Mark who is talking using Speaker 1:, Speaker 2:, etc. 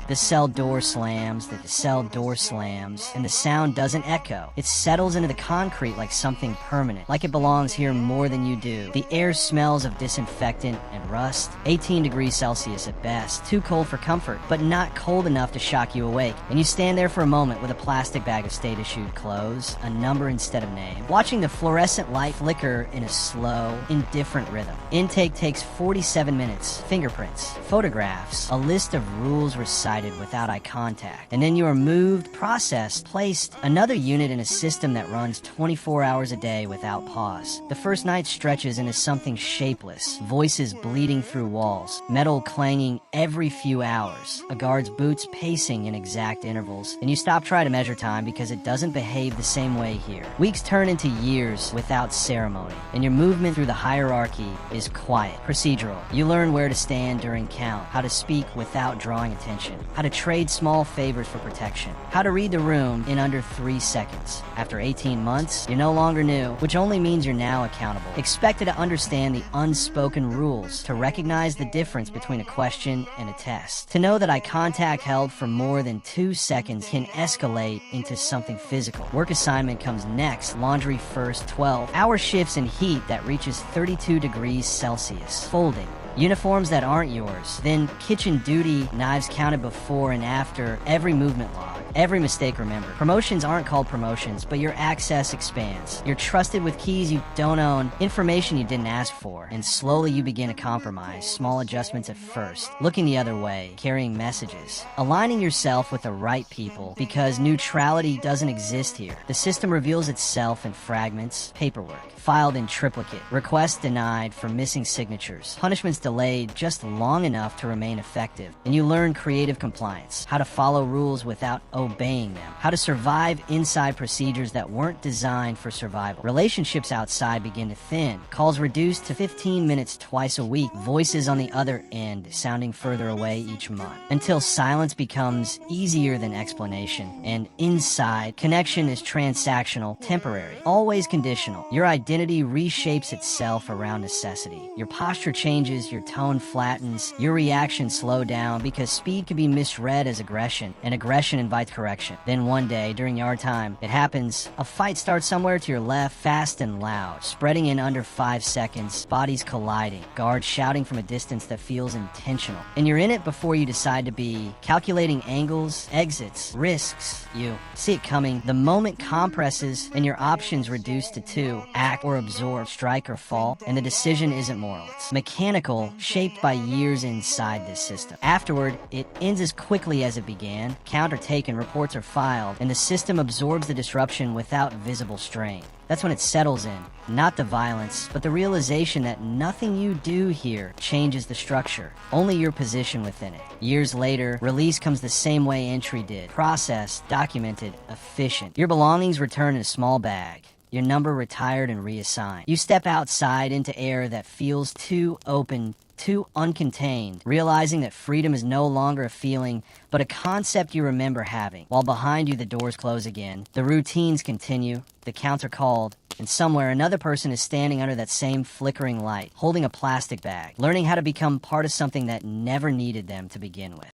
Speaker 1: The cell door slams, the cell door slams, and the sound doesn't echo. It settles into the concrete like something permanent, like it belongs here more than you do. The air smells of disinfectant and rust. 18 degrees Celsius at best, too cold for comfort, but not cold enough to shock you awake. And you stand there for a moment with a plastic bag of state-issued clothes, a number instead of name, watching the fluorescent light flicker in a slow, indifferent rhythm. Intake takes 47 minutes, fingerprints, photographs, a list of rules recited without eye contact. And then you are moved, processed, placed, another unit in a system that runs 24 hours a day without pause. The first night stretches into something shapeless, voices bleeding through walls, metal clanging every few hours, a guard's boots pacing in exact intervals, and you stop trying to measure time because it doesn't behave the same way here. Weeks turn into years without ceremony, and your movement through the hierarchy is quiet, procedural. You learn where to stand during count, how to speak without drawing attention, how to trade small favors for protection, how to read the room in under 3 seconds. After 18 months, you're no longer new, which only means you're now accountable. Expected to understand the unspoken rules, to recognize the difference between a question and a test, to know that eye contact held for more than 2 seconds can escalate into something physical. Work assignment comes next, laundry first, 12-hour shifts in heat that reaches 32 degrees Celsius, folding. Uniforms that aren't yours, then kitchen duty, knives counted before and after, every movement log, every mistake remembered. Promotions aren't called promotions, but your access expands. You're trusted with keys you don't own, information you didn't ask for, and slowly you begin to compromise, small adjustments at first, looking the other way, carrying messages, aligning yourself with the right people, because neutrality doesn't exist here. The system reveals itself in fragments, paperwork, filed in triplicate, requests denied for missing signatures, punishments delayed just long enough to remain effective. And you learn creative compliance, how to follow rules without obeying them, how to survive inside procedures that weren't designed for survival. Relationships outside begin to thin, calls reduced to 15 minutes twice a week, voices on the other end sounding further away each month, until silence becomes easier than explanation. And inside, connection is transactional, temporary, always conditional. Your identity reshapes itself around necessity. Your posture changes, your tone flattens, your reactions slow down, because speed can be misread as aggression, and aggression invites correction. Then one day, during yard time, it happens. A fight starts somewhere to your left, fast and loud, spreading in under 5 seconds, bodies colliding, guards shouting from a distance that feels intentional. And you're in it before you decide to be, calculating angles, exits, risks. You see it coming. The moment compresses and your options reduce to 2, act or absorb, strike or fall, and the decision isn't moral. It's mechanical, shaped by years inside this system. Afterward, it ends as quickly as it began. Count are taken, reports are filed, and the system absorbs the disruption without visible strain. That's when it settles in, not the violence, but the realization that nothing you do here changes the structure, only your position within it. Years later, release comes the same way entry did. Processed, documented, efficient. Your belongings return in a small bag. Your number retired and reassigned. You step outside into air that feels too open, too uncontained, realizing that freedom is no longer a feeling, but a concept you remember having. While behind you the doors close again, the routines continue, the counts are called, and somewhere another person is standing under that same flickering light, holding a plastic bag, learning how to become part of something that never needed them to begin with.